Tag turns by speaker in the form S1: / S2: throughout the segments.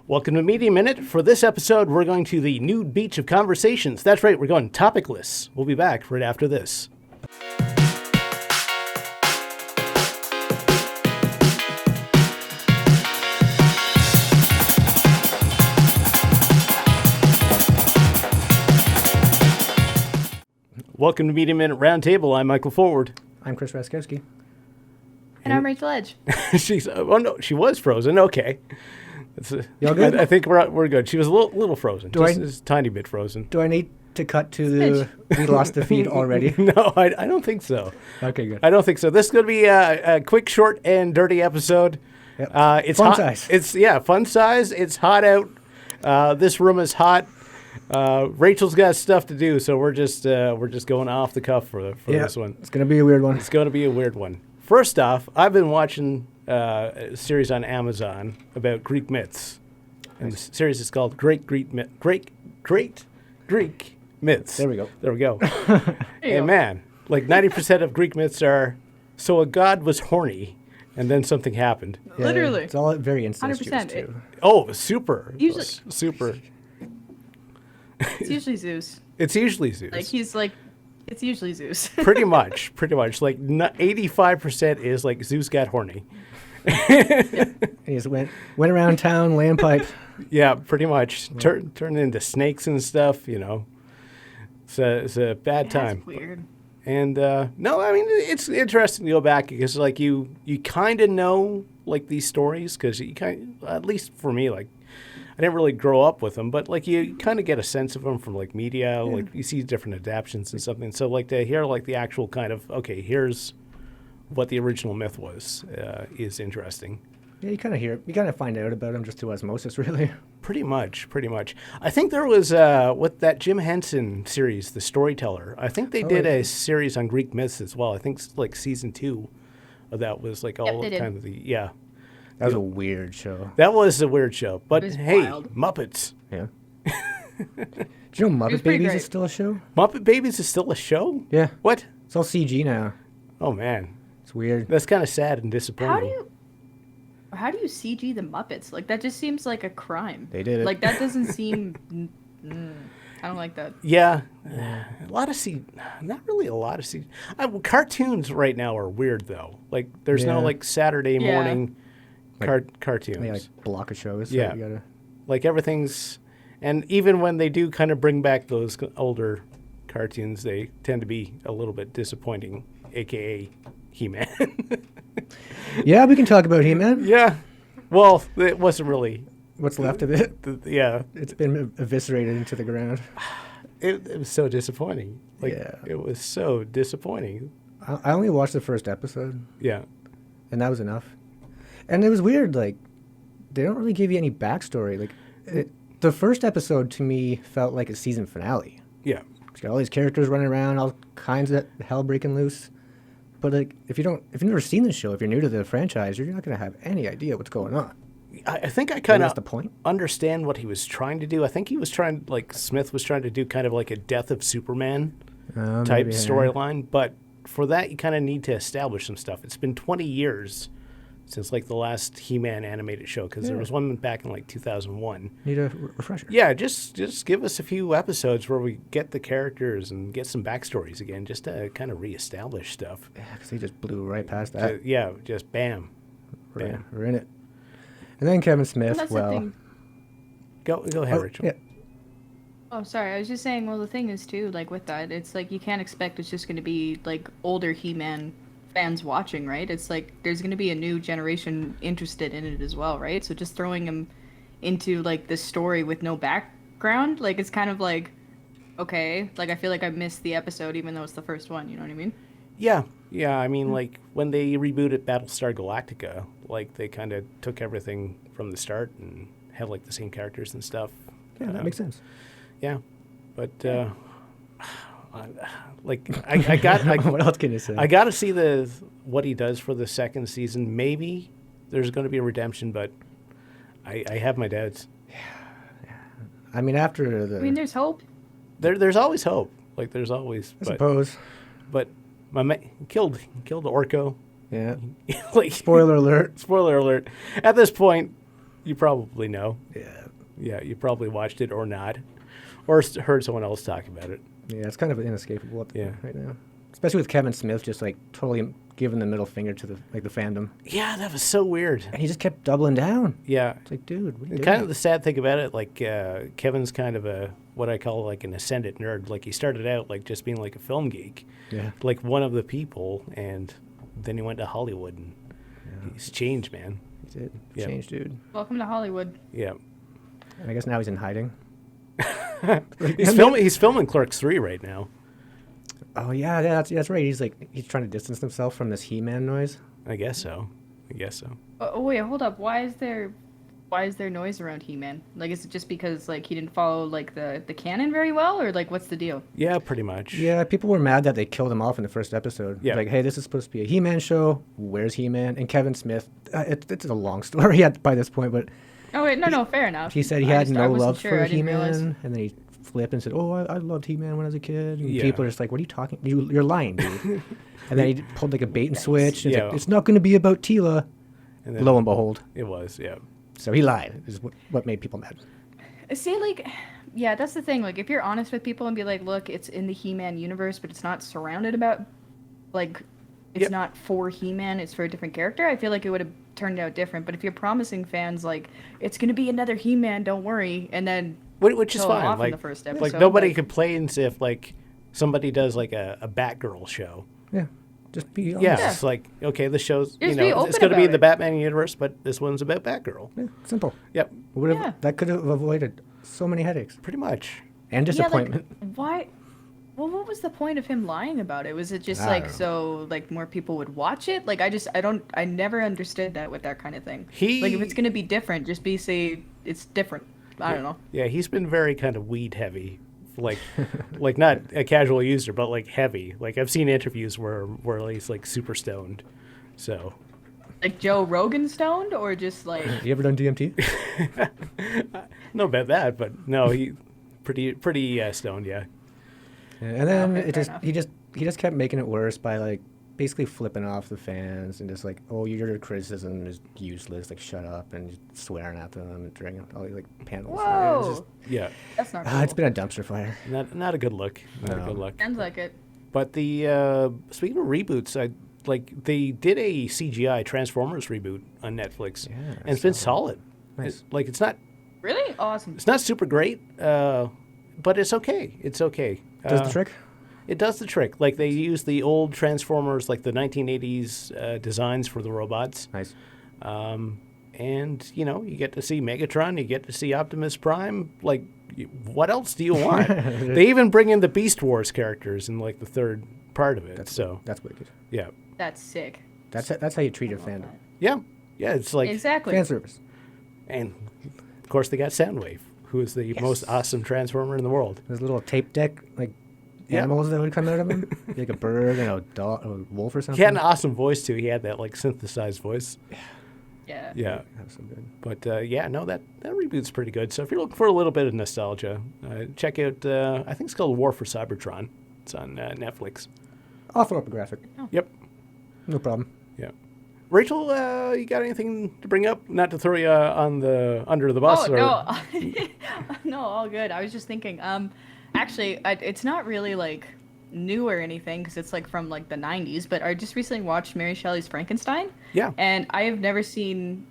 S1: Welcome to Media Minute. For this episode, we're going to the nude beach of conversations. That's right, we're going topicless. We'll be back right after this. Welcome to Media Minute Roundtable. I'm Michael Forward.
S2: I'm Chris Raskowski.
S3: And I'm Rachel Edge.
S1: She was frozen. Okay.
S2: Y'all good?
S1: I think we're good. She was a little frozen. Just a tiny bit frozen.
S2: Do I need to cut to the we lost the feed already?
S1: No, I don't think so.
S2: Okay, good.
S1: I don't think so. This is going to be a quick, short, and dirty episode.
S2: Yep.
S1: It's
S2: fun
S1: hot.
S2: size.
S1: Fun size. It's hot out. This room is hot. Rachel's got stuff to do, so we're just going off the cuff for this one.
S2: It's going to be a weird one.
S1: It's going to be a weird one. First off, I've been watching a series on Amazon about Greek myths, and the series is called Great Greek Myths.
S2: There we go.
S1: There we go. And man, like 90% of Greek myths are, so a god was horny, and then something happened.
S3: Yeah, literally.
S2: It's all very incestuous
S3: 100%.
S2: too.
S1: Oh, super.
S3: Usually-
S1: Super.
S3: It's usually Zeus.
S1: It's usually Zeus.
S3: It's usually Zeus.
S1: Pretty much. Like 85% is like Zeus got horny.
S2: He just went around town, laying pipe.
S1: Yeah, pretty much. Turned into snakes and stuff, you know. It's a bad time.
S3: That's weird.
S1: And no, I mean, it's interesting to go back because like you kind of know like these stories because you at least for me, like I didn't really grow up with them, but like you kind of get a sense of them from like media, like you see different adaptations and something. So like to hear like the actual kind of, okay, here's what the original myth was is interesting.
S2: Yeah, you kind of find out about him just through osmosis, really.
S1: Pretty much. I think there was with that Jim Henson series, The Storyteller. I think they did a series on Greek myths as well. I think like season 2 of that was like all kind of the
S2: That was a weird show.
S1: That was a weird show, but hey,
S3: wild.
S1: Muppets.
S2: Yeah. Do you know Muppet
S3: pretty
S2: Babies
S3: great.
S2: is still a show?
S1: Muppet Babies is still a show?
S2: Yeah.
S1: What?
S2: It's all CG now.
S1: Oh man,
S2: It's weird.
S1: that's kind of sad and disappointing.
S3: How do you CG the Muppets? Like that just seems like a crime.
S2: They did it.
S3: Like that doesn't seem. I don't like that.
S1: Yeah, a lot of not really a lot of cartoons right now are weird though. Like there's no
S2: Yeah.
S1: like Saturday
S3: Yeah.
S1: morning cartoons.
S2: They like block of shows. So
S1: Yeah.
S2: you gotta,
S1: Like everything's, and even when they do kind of bring back those older cartoons, they tend to be a little bit disappointing, aka He-Man.
S2: yeah, we can talk about He-Man.
S1: Yeah, well, it wasn't really.
S2: What's left of it?
S1: Yeah,
S2: It's been eviscerated into the ground.
S1: it was so disappointing. Like
S2: Yeah.
S1: it was so disappointing.
S2: I only watched the first episode,
S1: Yeah,
S2: and that was enough. And it was weird, like, they don't really give you any backstory. Like, the first episode to me felt like a season finale.
S1: yeah.
S2: It's got all these characters running around, all kinds of hell breaking loose. But like, if you've never seen the show, if you're new to the franchise, you're not going to have any idea what's going on.
S1: I think I kind
S2: That's
S1: of
S2: the point.
S1: understand what he was trying to do. I think he was trying, like Smith was trying to do kind of like a Death of Superman type
S2: Maybe, yeah.
S1: storyline. But for that, you kind of need to establish some stuff. It's been 20 years since like the last He-Man animated show because there
S2: Yeah.
S1: was one back in like 2001.
S2: Need a refresher.
S1: Yeah, just give us a few episodes where we get the characters and get some backstories again, just to kind of reestablish stuff.
S2: Yeah, because they just blew right past that.
S1: Yeah, just bam, bam.
S2: We're in it. And then Kevin Smith,
S3: That's the
S2: well...
S3: thing.
S1: Go ahead, Rachel.
S2: Yeah.
S3: Oh, sorry. I was just saying. Well, the thing is too, like with that, it's like you can't expect it's just going to be like older He-Man fans watching, right? It's like there's going to be a new generation interested in it as well, right? So just throwing him into like this story with no background, like it's kind of like, okay, like I feel like I missed the episode even though it's the first one. You know what I mean?
S1: Yeah. I mean, like when they rebooted Battlestar Galactica, like they kind of took everything from the start and had like the same characters and stuff.
S2: Yeah, that makes sense.
S1: Yeah, but like I got
S2: what else can you say?
S1: I got to see what he does for the second season. Maybe there's going to be a redemption, but I have my doubts.
S2: I mean, after the...
S3: I mean, there's hope.
S1: There's always hope. Like there's always.
S2: I suppose.
S1: But killed Orko.
S2: Yeah.
S1: Like
S2: Spoiler alert.
S1: Spoiler alert. At this point, You probably know.
S2: Yeah.
S1: Yeah, you probably watched it or not, or heard someone else talk about it.
S2: Yeah, it's kind of inescapable
S1: Yeah.
S2: right now. Especially with Kevin Smith just like totally giving the middle finger to the fandom.
S1: Yeah, that was so weird.
S2: And he just kept doubling down.
S1: Yeah.
S2: It's like, dude, what are you
S1: And
S2: doing?
S1: kind of the sad thing about it, like Kevin's kind of what I call like an ascendant nerd. Like he started out like just being like a film geek,
S2: Yeah.
S1: like one of the people, and then he went to Hollywood and he's changed, man.
S2: He did.
S1: Yeah.
S2: Changed, dude.
S3: Welcome to Hollywood.
S1: Yeah.
S2: And I guess now he's in hiding.
S1: He's filming Clerks 3 right now.
S2: Oh yeah, that's right. He's trying to distance himself from this He-Man noise.
S1: I guess so.
S3: Oh wait, hold up. Why is there noise around He-Man? Like, is it just because like he didn't follow like the canon very well, or like what's the deal?
S1: Yeah, pretty much.
S2: Yeah, people were mad that they killed him off in the first episode.
S1: Yeah.
S2: Like, hey, this is supposed to be a He-Man show. Where's He-Man? And Kevin Smith. It's a long story by this point, but
S3: Oh wait, no, fair enough.
S2: he said he
S3: I
S2: had
S3: just- I
S2: no
S3: wasn't
S2: love
S3: sure,
S2: for
S3: I didn't realize.
S2: He-Man, and then he flipped and said, "Oh, I loved He-Man when I was a kid." And
S1: Yeah.
S2: people are just like, "What are you talking? You're lying, dude." And then he pulled like a bait and switch. And
S1: Yeah.
S2: like, it's not going to be about Tila.
S1: And then
S2: Lo and behold,
S1: it was, yeah.
S2: so he lied. Is what made people mad.
S3: See, like, yeah, that's the thing. Like, if you're honest with people and be like, look, it's in the He-Man universe, but it's not surrounded about, like, it's
S1: Yep.
S3: not for He-Man, it's for a different character, I feel like it would have turned out different. But if you're promising fans, like, it's going to be another He-Man, don't worry, and then
S1: Which is
S3: kill him
S1: fine.
S3: off in
S1: Like,
S3: the first
S1: like
S3: episode,
S1: nobody
S3: like-
S1: complains if like somebody does like a Batgirl show.
S2: Yeah, just be honest.
S1: Yeah,
S3: Yeah.
S1: it's like, okay, this show's,
S3: Just be
S1: it's
S3: open
S1: going to be in
S3: about
S1: the
S3: it.
S1: Batman universe, but this one's about Batgirl.
S2: Yeah, simple.
S1: Yep,
S3: Yeah.
S2: That could have avoided so many headaches
S1: pretty much.
S2: and disappointment.
S3: Yeah, like, why? Well, what was the point of him lying about it? Was it just
S2: I
S3: like
S2: don't know.
S3: so like more people would watch it? Like I never understood that with that kind of thing.
S1: He-
S3: like if it's gonna be different, just say it's different. I don't know.
S1: Yeah, he's been very kind of weed heavy. Like, like not a casual user, but like heavy. Like I've seen interviews where he's like super stoned. So
S3: Like Joe Rogan stoned, or just like
S2: You ever done DMT?
S1: no about that, but no, he pretty stoned. Yeah,
S2: Yeah, and then
S3: Okay,
S2: it
S3: fair
S2: just
S3: enough.
S2: he just kept making it worse by like basically flipping off the fans and just like, oh, your criticism is useless, like shut up, and just swearing at them and during all these like panels. And it was
S3: whoa,
S2: just,
S1: yeah,
S3: that's not cool.
S2: it's been a dumpster fire.
S1: not a good look. Not a
S2: No.
S1: good look.
S3: Sounds like it.
S1: But the speaking of reboots, they did a CGI Transformers reboot on Netflix,
S2: Yeah,
S1: and it's been
S2: so-
S1: solid.
S2: Nice.
S1: It's not
S3: Really awesome.
S1: super great, but it's okay. It's okay.
S2: Does the trick?
S1: It does the trick. Like they use the old Transformers, like the 1980s designs for the robots,
S2: Nice.
S1: and you get to see Megatron, you get to see Optimus Prime. Like, what else do you want? They even bring in the Beast Wars characters in like the third part of it.
S2: That's wicked.
S1: Yeah,
S3: That's sick.
S2: That's how you treat a fandom.
S1: yeah. It's like,
S3: Exactly.
S2: Fan service.
S1: and of course they got Soundwave, who is the most awesome Transformer in the world.
S2: There's little tape deck like
S1: Yeah.
S2: animals that would come out of him, like a bird and a dog, a wolf or something.
S1: He had an awesome voice too. He had that like synthesized voice.
S3: Yeah.
S1: Yeah.
S2: That was so good.
S1: But yeah, no, that reboot's pretty good. So if you're looking for a little bit of nostalgia, check out. I think it's called War for Cybertron. It's on Netflix.
S2: I'll throw up a graphic.
S1: Yep.
S2: No problem.
S1: Yeah. Rachel, you got anything to bring up? Not to throw you under the bus.
S3: Oh
S1: or...
S3: no, no, all good. I was just thinking. Actually, it's not really like new or anything because it's like from like the 90s. But I just recently watched Mary Shelley's Frankenstein.
S1: Yeah.
S3: And I have never seen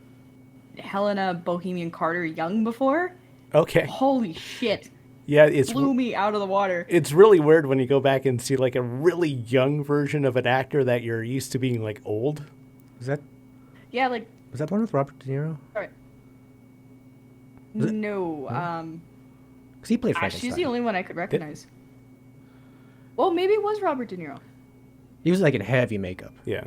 S3: Helena Bohemian Carter young before.
S1: Okay.
S3: Holy shit!
S1: Yeah, it's
S3: Blew me out of the water.
S1: it's really weird when you go back and see like a really young version of an actor that you're used to being like old.
S2: Was that
S3: Yeah, like
S2: the one with Robert De Niro?
S3: sorry.
S2: Was it-
S3: No,
S2: Because he played
S3: she's the
S2: Frankenstein.
S3: only one I could recognize. Well, maybe it was Robert De Niro.
S2: He was like in heavy makeup.
S1: Yeah.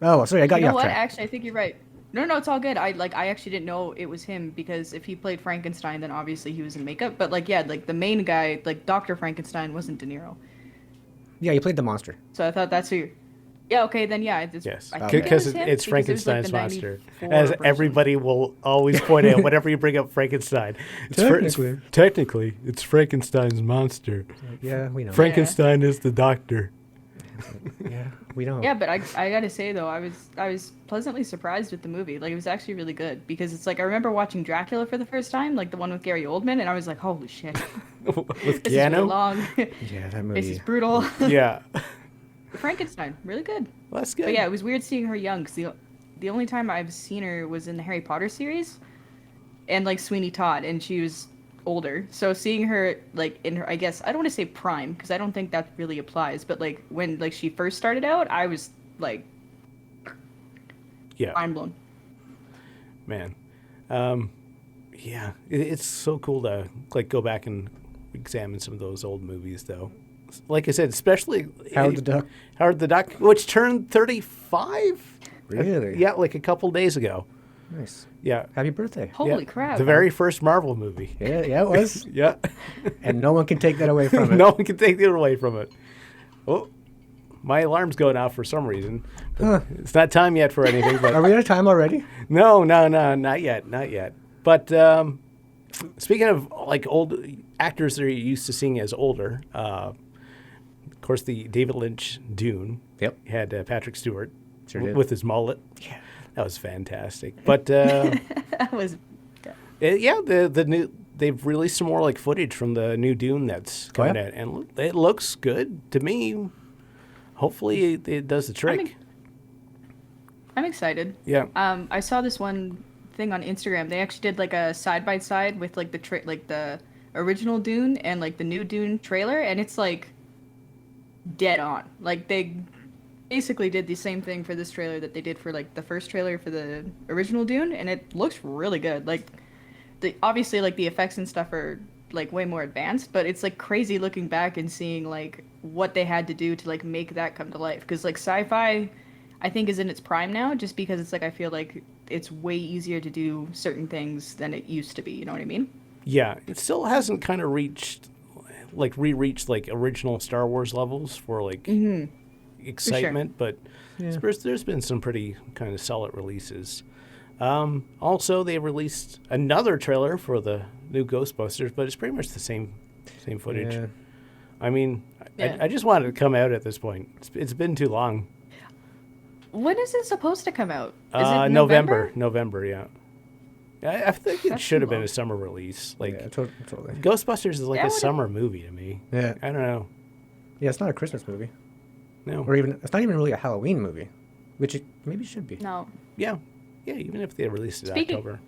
S2: Oh, sorry, I got
S3: You
S2: you
S3: know
S2: off
S3: what?
S2: track.
S3: Actually, I think you're right. No, it's all good. I actually didn't know it was him because if he played Frankenstein, then obviously he was in makeup. But like, yeah, like the main guy, like Dr. Frankenstein, wasn't De Niro.
S2: Yeah, he played the monster.
S3: So I thought that's who. Yeah. Okay. Then yeah.
S1: Yes,
S3: I think it
S1: because
S3: was him,
S1: it's
S3: because it was, like,
S1: Frankenstein's
S3: the
S1: monster,
S3: 94
S1: as
S3: version.
S1: everybody will always point out whenever you bring up Frankenstein. Technically, it's Frankenstein's monster.
S2: Yeah, we know.
S1: Frankenstein is the doctor.
S2: Yeah, we don't.
S3: Yeah, but I gotta say though, I was pleasantly surprised with the movie. Like it was actually really good because it's like I remember watching Dracula for the first time, like the one with Gary Oldman, and I was like, holy shit,
S1: With
S3: this is really
S1: Keanu?
S3: long.
S2: Yeah, that
S3: This
S2: movie.
S3: is brutal.
S1: Yeah.
S3: Frankenstein, really good.
S1: Well, that's good.
S3: But yeah, it was weird seeing her young because the only time I've seen her was in the Harry Potter series, and like Sweeney Todd, and she was older. So seeing her like in her, I guess I don't want to say prime because I don't think that really applies, but like when like she first started out, I was like
S1: Yeah.
S3: mind blown.
S1: Man. Yeah. It's so cool to like go back and examine some of those old movies, though. Like I said, especially
S2: Howard the Duck.
S1: Howard the Duck, which turned 35.
S2: Really?
S1: Yeah, like a couple days ago.
S2: Nice.
S1: Yeah.
S2: Happy birthday.
S3: Holy
S1: Yeah.
S3: crap!
S1: The very first Marvel movie.
S2: Yeah, it was.
S1: Yeah.
S2: And no one can take that away from it.
S1: No one can take it away from it. Oh, my alarm's going off for some reason.
S2: Huh.
S1: It's not time yet for anything, but
S2: Are we out of time already?
S1: no, not yet, not yet. But speaking of like old actors that you're used to seeing as older, of course, the David Lynch Dune
S2: Yep.
S1: had Patrick Stewart
S2: Sure did.
S1: with his mullet.
S2: Yeah.
S1: That was fantastic. But
S3: That was
S1: yeah, the new they've released some more like footage from the new Dune that's coming
S2: yeah?
S1: out, and it looks good to me. Hopefully, it does the trick.
S3: I'm excited.
S1: Yeah.
S3: I saw this one thing on Instagram. They actually did like a side by side with like the original Dune and like the new Dune trailer, and it's like dead on. Like they basically did the same thing for this trailer that they did for like the first trailer for the original Dune, and it looks really good. Like the obviously like the effects and stuff are like way more advanced, but it's like crazy looking back and seeing like what they had to do to like make that come to life, because like sci-fi I think is in its prime now, just because it's like I feel like it's way easier to do certain things than it used to be, you know what I mean?
S1: Yeah, it still hasn't kind of re-reached like original Star Wars levels for like excitement, but
S2: Yeah.
S1: there's been some pretty kind of solid releases. Also, they released another trailer for the new Ghostbusters, but it's pretty much the same footage.
S2: Yeah.
S1: I mean,
S3: Yeah.
S1: I just wanted to come out at this point. It's been too long.
S3: When is it supposed to come out? Is it
S1: November, yeah. I think it
S3: That's
S1: should have
S3: too
S1: been
S3: long.
S1: a summer release. Like
S2: Yeah, totally.
S1: Ghostbusters is like
S3: That
S1: a
S3: would've-
S1: summer movie to me.
S2: Yeah.
S1: I don't know.
S2: Yeah, it's not a Christmas movie.
S1: No.
S2: Or even, it's not even really a Halloween movie, which it maybe should be.
S3: No.
S1: Yeah. Yeah, even if they released it
S3: Speaking-
S1: October.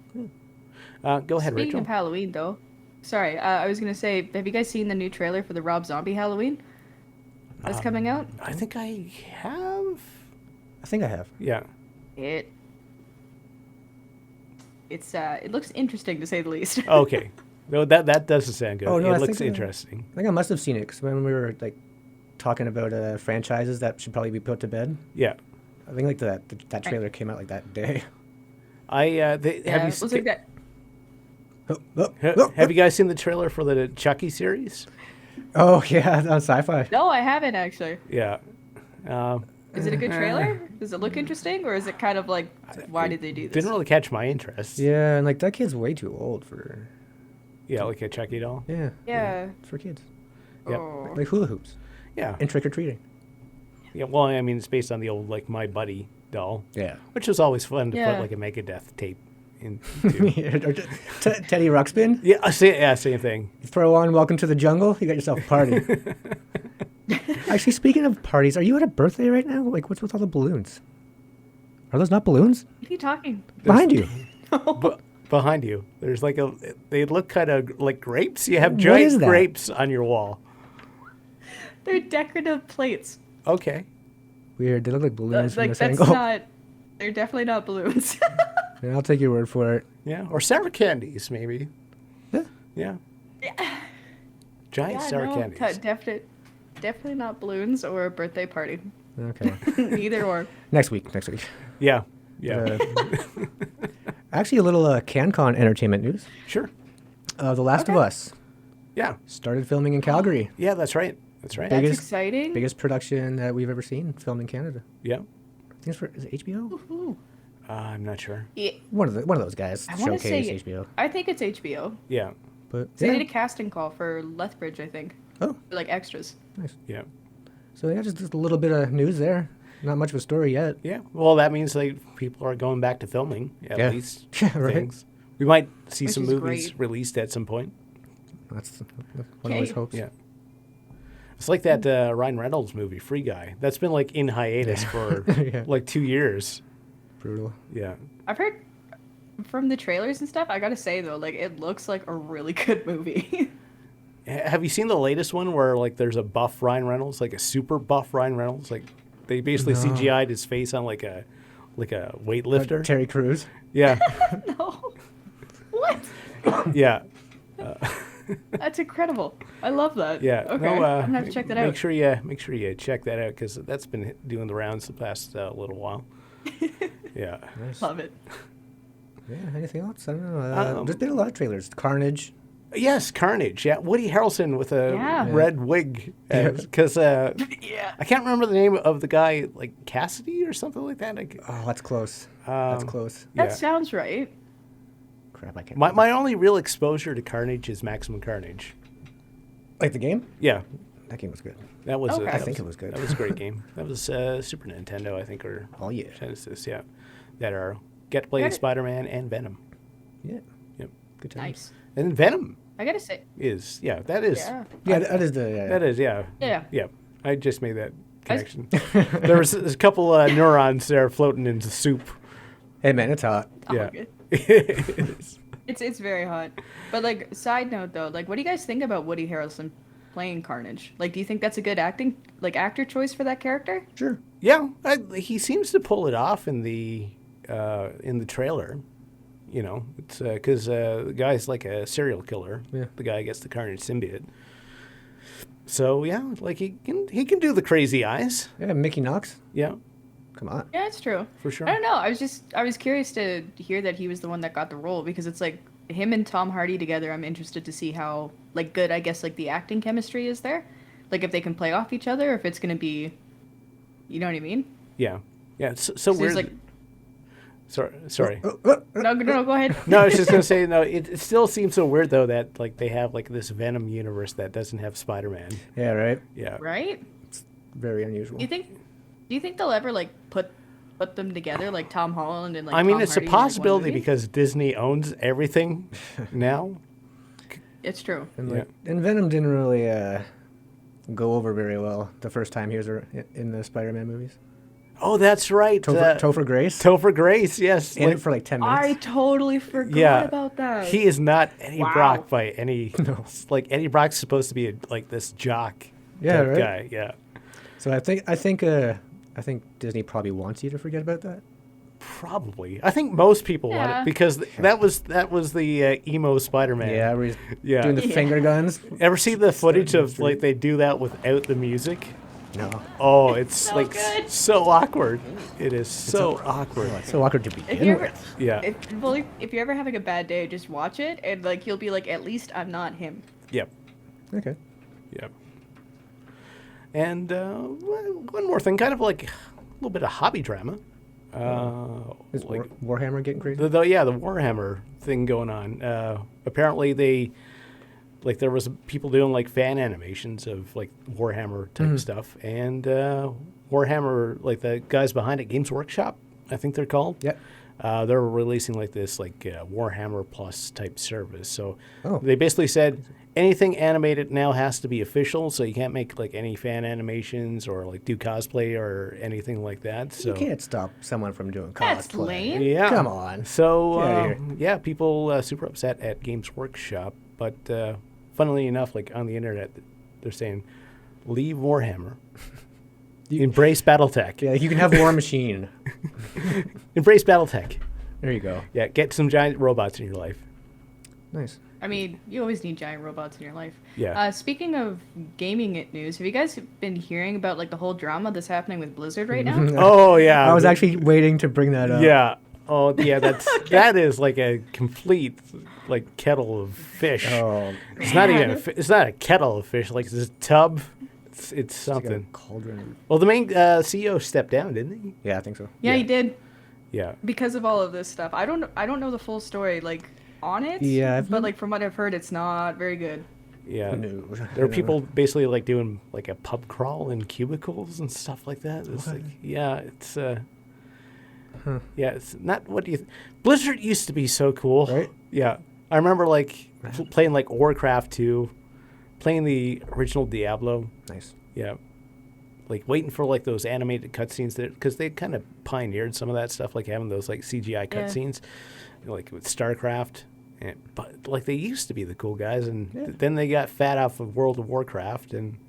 S1: Go ahead,
S3: Speaking
S1: Rachel.
S3: of Halloween, though, sorry, I was gonna say, have you guys seen the new trailer for the Rob Zombie Halloween that's coming out?
S1: I think I have.
S2: I think I have.
S1: Yeah.
S3: It looks interesting to say the least.
S1: Okay. No, that doesn't sound good.
S2: Oh, no,
S1: It
S2: I
S1: looks
S2: think,
S1: interesting.
S2: I think I must have seen it because when we were like talking about franchises that should probably be put to bed,
S1: Yeah.
S2: I think like that trailer came out like that day.
S1: Have
S3: Yeah,
S1: you
S3: it looks like that.
S1: have you guys seen the trailer for the Chucky series?
S2: Oh yeah, on Sci-Fi.
S3: No, I haven't actually.
S1: Yeah.
S3: Is it a good trailer? Does it look interesting, or is it kind of like, why did they do this?
S1: Didn't really catch my interest.
S2: Yeah, and like that kid's way too old for.
S1: Yeah, like a Chucky doll.
S2: Yeah.
S3: Yeah.
S2: It's for kids.
S1: Yeah.
S3: Oh.
S2: Like hula hoops
S1: Yeah.
S2: and trick or treating.
S1: Yeah. Well, I mean, it's based on the old like My Buddy doll,
S2: Yeah.
S1: which was always fun to
S3: Yeah.
S1: put like a Megadeth tape into.
S2: Or Teddy Ruxpin.
S1: Yeah, same thing.
S2: You throw on "Welcome to the Jungle." You got yourself a party. Actually, speaking of parties, are you at a birthday right now? Like, what's with all the balloons? Are those not balloons?
S3: What are you talking?
S2: Behind you.
S1: But behind you, there's like they look kind of like grapes. You have
S2: What is
S1: giant
S2: that?
S1: grapes on your wall.
S3: They're decorative plates.
S1: Okay.
S2: Weird. They look like balloons from
S3: Like
S2: this
S3: that's
S2: angle.
S3: not. They're definitely not balloons.
S2: Yeah, I'll take your word for it.
S1: Yeah. Or sour candies, maybe.
S2: Yeah.
S1: Yeah. Giant sour candies.
S3: Definitely not balloons or a birthday party.
S2: Okay.
S3: Either or.
S2: Next week.
S1: Yeah. Yeah.
S2: Actually, a little CanCon entertainment news.
S1: Sure.
S2: The Last of
S3: Okay.
S2: Us
S1: Yeah.
S2: started filming in Calgary.
S1: Yeah, that's right. That's right.
S2: Big-
S3: That's
S2: Biggest-
S3: exciting.
S2: Biggest production that we've ever seen filmed in Canada.
S1: Yeah.
S2: I think is it HBO?
S3: Ooh.
S1: I'm not sure.
S3: Yeah,
S2: One of those guys
S3: I want to say
S2: showcase HBO.
S3: I think it's HBO.
S1: Yeah.
S2: But
S3: So
S2: yeah.
S3: they did a casting call for Lethbridge, I think.
S2: Oh,
S3: For, like extras.
S2: nice.
S1: Yeah.
S2: So yeah, just a little bit of news there. Not much of a story yet.
S1: Yeah. Well, that means like people are going back to filming at
S2: Yeah.
S1: least.
S2: Yeah, right.
S1: Things. We might see
S3: Which
S1: some
S3: is
S1: movies
S3: great.
S1: released at some point.
S2: That's one always
S3: Okay.
S2: hopes.
S1: Yeah. It's like that Ryan Reynolds movie, Free Guy. That's been like in hiatus for
S2: Yeah.
S1: like 2 years.
S2: Brutal.
S1: Yeah.
S3: I've heard from the trailers and stuff. I gotta say though, like it looks like a really good movie.
S1: Have you seen the latest one where like there's a buff Ryan Reynolds, like a super buff Ryan Reynolds? Like they basically
S2: No.
S1: CGI'd his face on like a weightlifter.
S2: Terry Crews.
S1: Yeah.
S3: No. What?
S1: Yeah.
S3: That's incredible. I love that.
S1: Yeah.
S3: Okay.
S1: No,
S3: I'm gonna have to check that out.
S1: Make sure you check that out because that's been doing the rounds the past little while. Yeah.
S2: Nice.
S3: Love it.
S2: Yeah. Anything else? I don't know. There's been a lot of trailers. Carnage.
S1: Yes, Carnage. Yeah, Woody Harrelson with a
S3: Yeah.
S1: red wig.
S2: Yeah.
S1: Because
S3: Yeah.
S1: I can't remember the name of the guy, like Cassidy or something like that.
S2: Oh, that's close. That's
S1: Um,
S2: close.
S3: That
S1: Yeah.
S3: sounds right.
S2: Crap, I can't.
S1: My only real exposure to Carnage is Maximum Carnage.
S2: Like the game?
S1: Yeah,
S2: That game was good.
S1: that was.
S3: Okay.
S1: That
S3: I
S2: think it was good.
S1: That was a great game. That was Super Nintendo, I think, or
S2: Oh yeah.
S1: Genesis. Yeah, that are get to play
S3: Got it.
S1: Spider-Man and Venom.
S2: Yeah.
S1: Yep.
S2: Good times.
S3: Nice.
S1: And Venom
S3: I gotta say.
S1: is that is
S3: Yeah.
S2: Yeah, that is the.
S1: that is yeah.
S3: Yeah.
S1: I just made that
S3: I s-
S1: connection. There's a couple neurons there floating in the soup.
S2: Hey man, it's hot.
S3: Oh,
S1: Yeah.
S3: good.
S1: It's-
S3: It's very hot. But like side note though, like what do you guys think about Woody Harrelson playing Carnage? Like do you think that's a good actor choice for that character?
S2: Sure.
S1: Yeah, he seems to pull it off in the trailer. You know, it's because the guy's like a serial killer.
S2: Yeah.
S1: The guy gets the Carnage symbiote. So yeah, like he can do the crazy eyes.
S2: Yeah, Mickey Knox.
S1: Yeah,
S2: Come on.
S3: Yeah, it's true.
S1: for sure.
S3: I don't know. I was curious to hear that he was the one that got the role because it's like him and Tom Hardy together. I'm interested to see how like good I guess like the acting chemistry is there. Like if they can play off each other, or if it's gonna be, you know what I mean?
S1: Yeah, yeah. It's so
S3: So
S1: weird.
S3: there's like
S1: Sorry.
S3: no, go ahead.
S1: No, I was just gonna say no. It still seems so weird though that like they have like this Venom universe that doesn't have Spider-Man.
S2: Yeah, right.
S1: Yeah.
S3: Right?
S2: Very unusual.
S3: Do you think they'll ever like put them together like Tom Holland and like
S1: I mean,
S3: Tom
S1: it's a
S3: Hardy in, like, one
S1: possibility
S3: movie?
S1: because Disney owns everything now.
S3: It's true.
S2: And, like, and Venom didn't really go over very well the first time he was in the Spider-Man movies.
S1: Oh, that's right.
S2: Topher Grace.
S1: Topher Grace, yes.
S2: in it for like 10 minutes.
S3: I totally forgot
S1: yeah,
S3: about that.
S1: he is not Eddie
S3: Wow.
S1: Brock by any. No. Like Eddie Brock's supposed to be like this jock
S2: Yeah,
S1: type
S2: right?
S1: guy. Yeah,
S2: So I think Disney probably wants you to forget about that.
S1: probably. I think most people want
S3: Yeah.
S1: it because that was the emo Spider-Man.
S2: Yeah, where he's
S1: Yeah.
S2: doing the
S3: Yeah.
S2: finger guns.
S1: Ever see the footage
S2: Starting
S1: of
S2: the
S1: like they do that without the music?
S2: No.
S1: Oh, it's
S3: So
S1: like
S3: good.
S1: so awkward. It is so awkward.
S2: Oh, it's so awkward to
S3: If
S2: begin
S3: you ever,
S2: with.
S1: Yeah.
S3: if you're ever having a bad day, just watch it and like you'll be like, at least I'm not him.
S1: Yep.
S2: Okay.
S1: Yep. And one more thing, kind of like a little bit of hobby drama.
S2: Is
S1: Like
S2: Warhammer getting crazy?
S1: the Warhammer thing going on. Apparently there was people doing like fan animations of like Warhammer type stuff, and Warhammer, like the guys behind it, Games Workshop, I think they're called.
S2: Yeah.
S1: They're releasing like this Warhammer Plus type service. So
S2: Oh.
S1: they basically said anything animated now has to be official. So you can't make like any fan animations or like do cosplay or anything like that. So
S2: You can't stop someone from doing cosplay.
S3: That's lame.
S1: yeah,
S2: Come on.
S1: So
S2: Get outta
S1: yeah, people super upset at Games Workshop, but funnily enough, like on the internet, they're saying leave Warhammer. Embrace BattleTech.
S2: Yeah, you can have War Machine.
S1: Embrace BattleTech.
S2: There you go.
S1: Yeah, get some giant robots in your life.
S2: Nice.
S3: I mean, you always need giant robots in your life.
S1: Yeah.
S3: Speaking of gaming news, have you guys been hearing about like the whole drama that's happening with Blizzard right now?
S1: Oh yeah.
S2: I was actually waiting to bring that up.
S1: Yeah. Oh yeah. That is like a complete like kettle of fish.
S2: Oh,
S1: It's not even. It's not a kettle of fish. Like it's a tub. It's
S2: it's like a
S1: something.
S2: cauldron.
S1: Well, the main CEO stepped down, didn't he?
S2: Yeah, I think so.
S3: Yeah,
S1: Yeah.
S3: he did
S1: Yeah.
S3: because of all of this stuff. I don't know the full story like on it.
S2: Yeah, I've
S3: but
S2: been-
S3: like from what I've heard, it's not very good.
S1: Yeah.
S2: No.
S1: There are people basically like doing like a pub crawl in cubicles and stuff like that. It's like, yeah, it's yeah, it's not what do you Blizzard used to be so cool.
S2: Right?
S1: Yeah. I remember like playing like Warcraft 2, playing the original Diablo.
S2: Nice.
S1: Yeah. Like waiting for like those animated cutscenes because they kind of pioneered some of that stuff, like having those like CGI cutscenes, like with StarCraft. But like they used to be the cool guys, and then they got fat off of World of Warcraft, and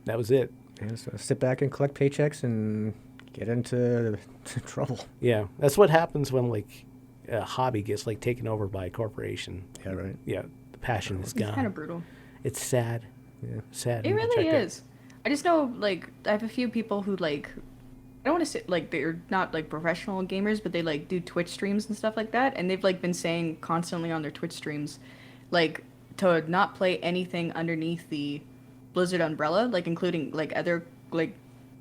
S1: that was it.
S2: And so sit back and collect paychecks and get into trouble.
S1: Yeah, that's what happens when like a hobby gets like taken over by a corporation.
S2: Yeah, right.
S1: Yeah, the passion is gone.
S3: It's kind of brutal.
S1: It's sad.
S2: Yeah.
S1: Sad.
S3: It
S1: You can
S3: really
S1: check it.
S3: is. I just know, like, I have a few people who, like, I don't want to say, like, they're not, like, professional gamers, but they, like, do Twitch streams and stuff like that, and they've, like, been saying constantly on their Twitch streams, like, to not play anything underneath the Blizzard umbrella, like, including, like, other, like,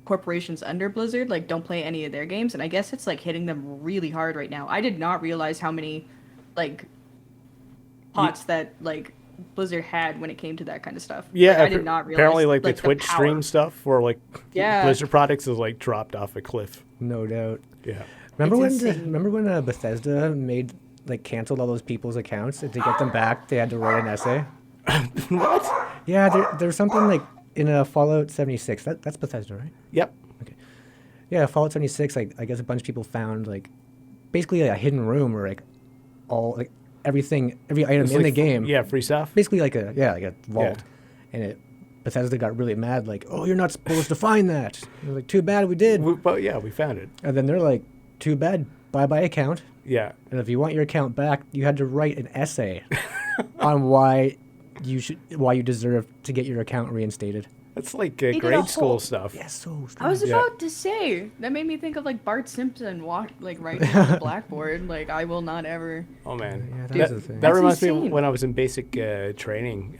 S3: corporations under Blizzard, like, don't play any of their games, and I guess it's, like, hitting them really hard right now. I did not realize how many, like, pots that, like, Blizzard had when it came to that kind of stuff.
S1: Yeah,
S3: Like, I did not realize.
S1: apparently like the Twitch
S3: power.
S1: stream stuff where like
S3: Yeah.
S1: Blizzard products is like dropped off a cliff.
S2: No doubt.
S1: Yeah.
S2: Remember
S3: It's
S2: when
S3: insane.
S2: Bethesda made like canceled all those people's accounts, and to get them back they had to write an essay?
S1: What?
S2: Yeah, there's something like in a Fallout 76. That's Bethesda, right?
S1: Yep.
S2: Yeah, Fallout 76. Like I guess a bunch of people found like basically a hidden room where like all like every item
S1: It's
S2: in
S1: like
S2: the game.
S1: Yeah, free stuff.
S2: Basically like a vault, and Bethesda got really mad, like, oh, you're not supposed to find that. And like, too bad we did.
S1: But yeah, we found it.
S2: And then they're like, too bad, bye account.
S1: Yeah.
S2: And if you want your account back, you had to write an essay on why you deserve to get your account reinstated.
S1: That's like
S3: did a
S1: grade school
S3: whole-
S1: stuff.
S2: Yeah, so
S3: I was
S1: Yeah.
S3: about to say that made me think of like Bart Simpson writing on the blackboard. Like, I will not ever.
S1: Oh man.
S2: Yeah,
S3: Dude,
S2: that's the thing.
S1: That
S3: That's
S1: reminds me of
S3: insane.
S1: when I was in basic training.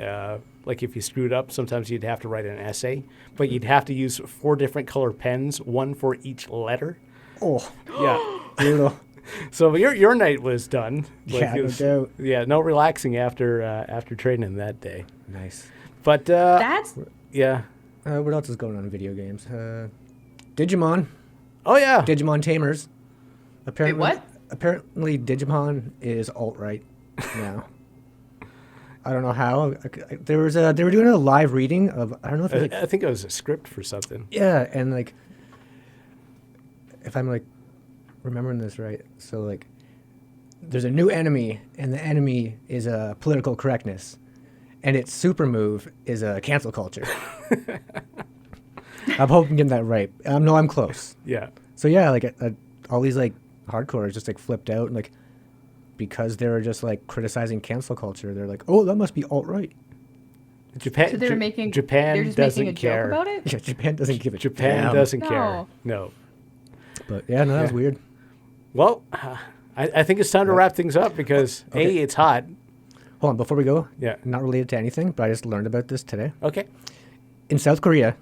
S1: Like if you screwed up, sometimes you'd have to write an essay, but you'd have to use 4 different color pens, one for each letter.
S2: Oh,
S1: Yeah.
S2: brutal.
S1: So your night was done.
S2: Yeah,
S1: it
S2: no
S1: was-
S2: doubt.
S1: Yeah, no relaxing after training that day.
S2: Nice.
S1: But
S3: That's
S1: yeah.
S2: What else is going on in video games? Digimon.
S1: Oh yeah.
S2: Digimon Tamers. Apparently,
S3: what?
S2: Apparently, Digimon is alt-right now. I don't know how. They were doing a live reading of, I don't know if it was
S1: I think it was a script for something.
S2: yeah, and like, if I'm like remembering this right, so like, there's a new enemy, and the enemy is political correctness, and its super move is cancel culture. I'm hoping I'm getting that right. No, I'm close.
S1: Yeah.
S2: So yeah, like all these like hardcores just like flipped out, and like because they were just like criticizing cancel culture, they're like, oh, that must be alt right.
S1: Japan.
S3: so they were making.
S1: Japan
S3: They're just
S1: doesn't
S3: making a
S1: care.
S3: joke about it.
S2: Yeah, Japan doesn't give a
S1: Japan
S2: damn.
S1: doesn't care.
S3: No.
S1: No.
S2: But yeah, no, that was
S1: Yeah.
S2: weird.
S1: Well, I think it's time to wrap things up because
S2: Okay.
S1: it's hot.
S2: Hold on, before we go,
S1: Yeah.
S2: not related to anything, but I just learned about this today.
S1: Okay.
S2: In South Korea,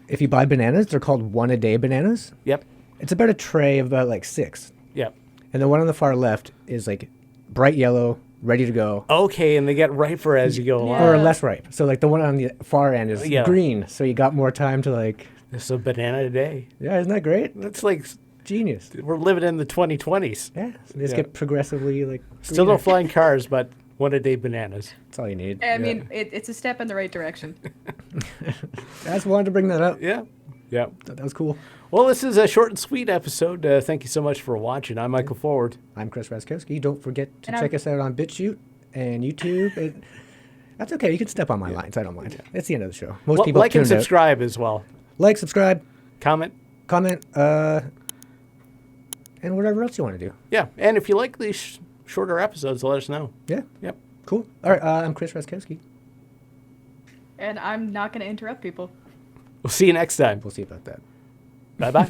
S2: if you buy bananas, they're called one-a-day bananas.
S1: Yep.
S2: It's about a tray of about like 6.
S1: Yep.
S2: And the one on the far left is like bright yellow, ready to go,
S1: Okay, and they get riper as you go along.
S2: or
S3: Yeah.
S2: less ripe. So like the one on the far end is
S1: Yeah.
S2: green, so you got more time to like,
S1: This is a banana a day.
S2: yeah, isn't that great?
S1: That's like
S2: Genius.
S1: we're living in the 2020s.
S2: Yeah, so they just
S1: Yeah.
S2: get progressively like
S1: Still
S2: greener.
S1: no flying cars, but one a day bananas.
S2: That's all you need.
S3: I mean, it's a step in the right direction.
S2: I just wanted to bring that up.
S1: Yeah. Yeah.
S2: That was cool.
S1: Well, this is a short and sweet episode. Thank you so much for watching. I'm Michael Forward.
S2: I'm Chris Raskowski. Don't forget to
S3: And
S2: check
S3: I'm-
S2: us out on BitChute and YouTube. That's okay. You can step on my lines. I don't mind. It's the end of the show. Most people
S1: Like and
S2: tuned out.
S1: subscribe as well.
S2: Like, subscribe,
S1: Comment.
S2: comment, and whatever else you want to do.
S1: Yeah. And if you like these shorter episodes, let us know.
S2: Yeah,
S1: Yep.
S2: cool. All right, I'm Chris Raskowski.
S3: And I'm not going to interrupt people.
S1: We'll see you next time.
S2: We'll see about that.
S1: Bye bye.